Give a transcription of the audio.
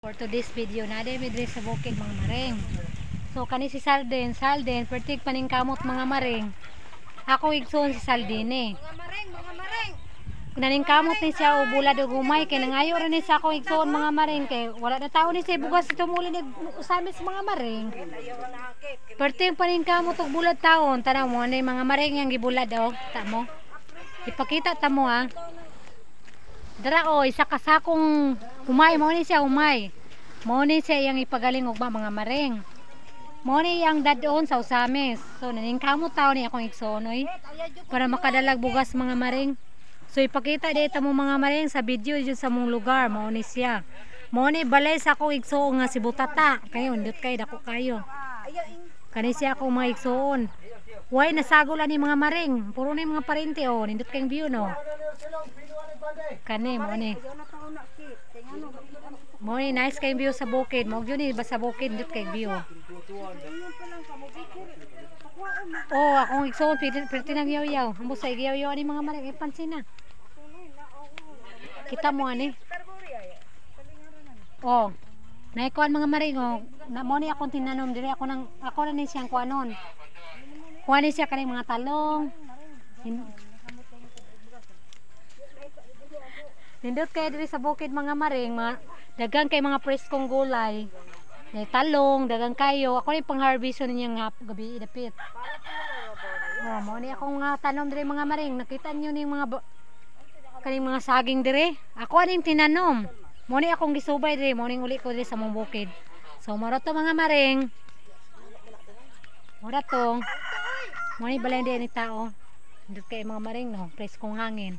For today's video na day midre sa bukid mga maring. So kani si Salden pertig paning kamot mga maring. Ako igsoon si Saldine. Mga maring. Naning kamot ni siya o bulad o gumay kay nangayo ra ni sa ako igsoon mga maring kay wala na tao ni siya bugas tumuli ni usami sa mga maring. Pertig paning kamot og bulad taon tanaw mo ni mga maring yang gibulad o ta mo. Ipakita ta mo ha. Dara o isa ka sakong humay mo ni siya humay. Mo ni siya yang ipagaling og mga maring. Mo ni yang dadon sa usamis. So naning kamot taw ni akong igsonoy para makadalag bugas mga maring. So ipakita dito mo mga maring sa video jud sa mong lugar mo ni siya. Mo ni balay sa akong igsoon nga si Butata. Kayo ndot kay dako kayo. Kani siya akong mga igsoon. Way nasagol ani mga maring. Puro ni mga parente o nindot kayong view no. Kani mo ni. Mo ni nice kay view sa bukid. Mo gyud ni ba sa bukid ndot kay view. Oh, akong igsoon pirti nang yaw-yaw. Ambo sa yaw-yaw ani mga maring ipansin na. Kita mo ani. Oh. Naikuan mga maring oh. Mo ni akong tinanom diri ako na ni siyang kuanon. Kuha ni siya kaning mga talong. Nindot kay diri sa bukid mga maring, dagang kay mga preskong gulay. Talong, dagang kayo. Ako ni pang-harvest niya gabi dapit. Oh, mo ni akong tanom diri mga maring. Nakita niyo ning mga kaning mga saging diri. Ako aning tinanom. Mo ni akong gisubay diri, mo ning uli ko diri sa mong bukid. So moro to mga maring. Mura to. Mo ni balay di ni tao. Nindot kay mga maring no, preskong hangin.